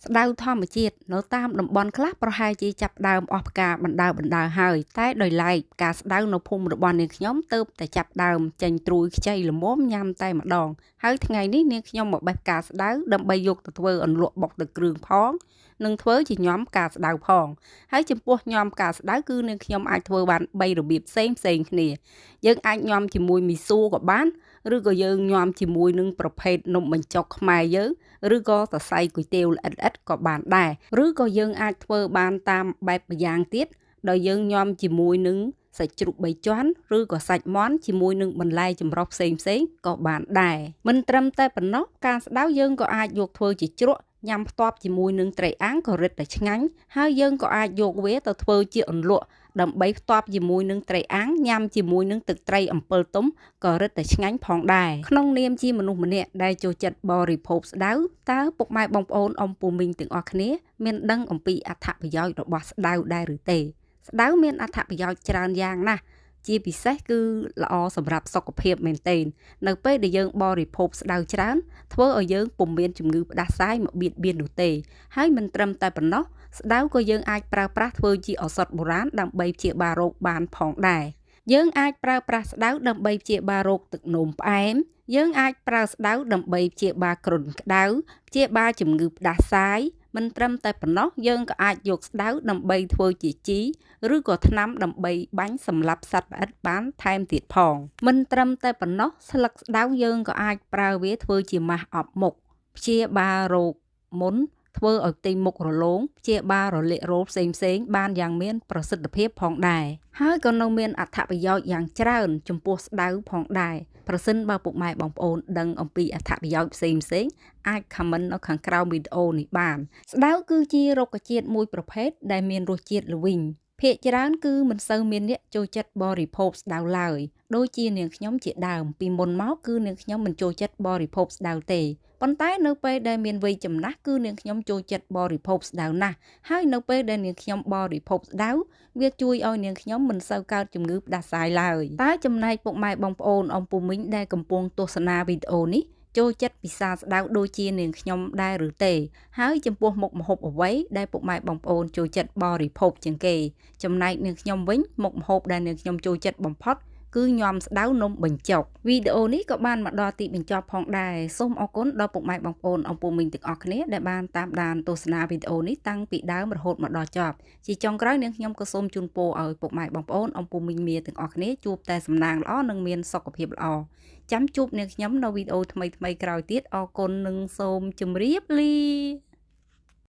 ស្ដៅធម្មជាតិនៅតាមតំបន់ខ្លះប្រហែលជាចាប់ផ្ដើមអស់ផ្កាបណ្ដើរហើយតែដោយឡែកផ្កាស្ដៅនៅភូមិរបស់នាងខ្ញុំទើបតែចាប់ផ្ដើមចេញត្រួយខ្ចីល្មមញ៉ាំតែម្ដងហើយថ្ងៃនេះនាងខ្ញុំមកបេះផ្កាស្ដៅដើម្បីយកទៅធ្វើអន្លក់បុកទឹកគ្រឿងផងនិងធ្វើជាញ៉ាំផ្កាស្ដៅផងហើយចំពោះញ៉ាំផ្កាស្ដៅគឺនាងខ្ញុំអាចធ្វើបាន3របៀបផ្សេងគ្នាយើងអាចញ៉ាំជាមួយមីស៊ូក៏បានឬក៏យើងញ៉ាំជាមួយនឹងប្រភេទនំបញ្ចុកខ្មែរយើងឬក៏សរសៃគុយទាវល្អិតៗក៏បានដែរឬក៏យើងអាចធ្វើបានតាមបែបម្យ៉ាងទៀតដោយយើងញ៉ាំជាមួយនឹងសាច់ជ្រូក3ជាន់ឬក៏សាច់មាន់ជាមួយនឹងបន្លែចម្រុះផ្សេងក៏បានដែរមិនត្រឹមតែប៉ុណ្ណោះការស្ដៅយើងក៏អាចយកធ្វើជាជ្រក់ញ៉ាំផ្ទាប់ជាមួយនឹងត្រីអាំងក៏រឹតតែឆ្ងាញ់ហើយយើងក៏អាចយកវាទៅធ្វើជាអន្លក់ដើម្បីផ្ទាប់ជាមួយនឹងត្រីអាំងញ៉ាំជាមួយនឹងទឹកត្រីអំពិលទុំក៏រឹតតែឆ្ងាញ់ផងដែរក្នុងនាមជាមនុស្សម្នាក់ដែលចូលចិត្តបរិភោគស្ដៅតើពុកម៉ែបងប្អូនអ៊ំពូមីងទាំងអស់គ្នាមានដឹងអំពីអត្ថប្រយោជន៍របស់ស្ដៅដែរឬទេស្ដៅមានអត្ថប្រយោជន៍ច្រើនយ៉ាងណាស់ជាពិសេសគឺល្អសម្រាប់សុខភាពមែនទែននៅពេលដែលយើងបរិភោគស្ដៅច្រើនធ្វើឲ្យយើងពុំមានជំងឺផ្ដាសាយមកបៀតបៀននោះទេហើយមិនត្រឹមតែប៉ុណ្ណោះស្ដៅក៏យើងអាចប្រើប្រាស់ធ្វើជាឱសថបុរាណដើម្បីព្យាបាលរោគបានផងដែរយើងអាចប្រើប្រាស់ស្ដៅដើម្បីព្យាបាលរោគទឹកនោមផ្អែមយើងអាចប្រើស្ដៅដើម្បីព្យាបាលគ្រុនក្តៅព្យាបាលជំងឺផ្ដាសាយមិនត្រឹមតែប៉ុណ្ណោះយើងក៏អាចយកស្ដៅដើម្បីធ្វើជាជីឬក៏ថ្នាំដើម្បីបាញ់សម្លាប់សត្វល្អិតបានថែមទៀតផងមិនត្រឹមតែប៉ុណ្ណោះស្លឹកស្ដៅយើងក៏អាចប្រើវាធ្វើជាម៉ាស់អប់មុខព្យាបាលរោគមុនធ្វើឲ្យផ្ទៃមុខរលោងព្យាបាលរលាករោលផ្សេងបានយ៉ាងមានប្រសិទ្ធភាពផងដែរហើយក៏នៅមានអត្ថប្រយោជន៍យ៉ាងច្រើនចំពោះស្ដៅផងដែរប្រសិនបើពុកម៉ែបងប្អូនដឹងអំពីអត្ថប្រយោជន៍ផ្សេងអាច comment នៅខាងក្រោមវីដេអូនេះបានស្ដៅគឺជារុក្ខជាតិមួយប្រភេទដែលមានរសជាតិល្វីងភាគច្រើនគឺមិនសូវមានអ្នកចូលចិត្តបរិភោគស្ដៅឡើយដូចជានាងខ្ញុំជាដើមពីមុនមកគឺនាងខ្ញុំមិនចូលចិត្តបរិភោគស្ដៅទេប៉ុន្តែនៅពេលដែលមានវ័យចំណាស់គឺនាងខ្ញុំចូលចិត្តបរិភោគស្ដៅណាស់ហើយនៅពេលដែលនាងខ្ញុំបរិភោគស្ដៅវាជួយឲ្យនាងខ្ញុំមិនសូវកើតជំងឺផ្ដាសាយឡើយតែចំណែកពុកម៉ែបងប្អូនអ៊ំពូមីងដែលកំពុងទស្សនាវីដេអូនេះចូលចិត្តពិសាស្ដៅដូចជានាងខ្ញុំដែរឬទេហើយចំពោះមុខម្ហូបអ្វីដែលពុកម៉ែបងប្អូនចូលចិត្តបរិភោគជាងគេចំណែកនាងខ្ញុំវិញមុខម្ហូបដែលនាងខ្ញុំចូលចិត្តបំផុតគឺញ៉ាំស្ដៅនំបញ្ចុកវីដេអូនេះក៏បានមកដល់ទីបញ្ចប់ផងដែរសូមអរគុណដល់ពុកម៉ែបងប្អូនអ៊ំពូមីងទាំងអស់គ្នាដែលបានតាមដានទស្សនាវីដេអូនេះតាំងពីដើមរហូតមកដល់ចប់ជាចុងក្រោយនាងខ្ញុំក៏សូមជូនពរឲ្យពុកម៉ែបងប្អូនអ៊ំពូមីងមាទាំងអស់គ្នាជួបតែសំណាងល្អនិងមានសុខភាពល្អចាំជួបនាងខ្ញុំនៅវីដេអូថ្មីក្រោយទៀតអរគុណនិងសូមជម្រាបលា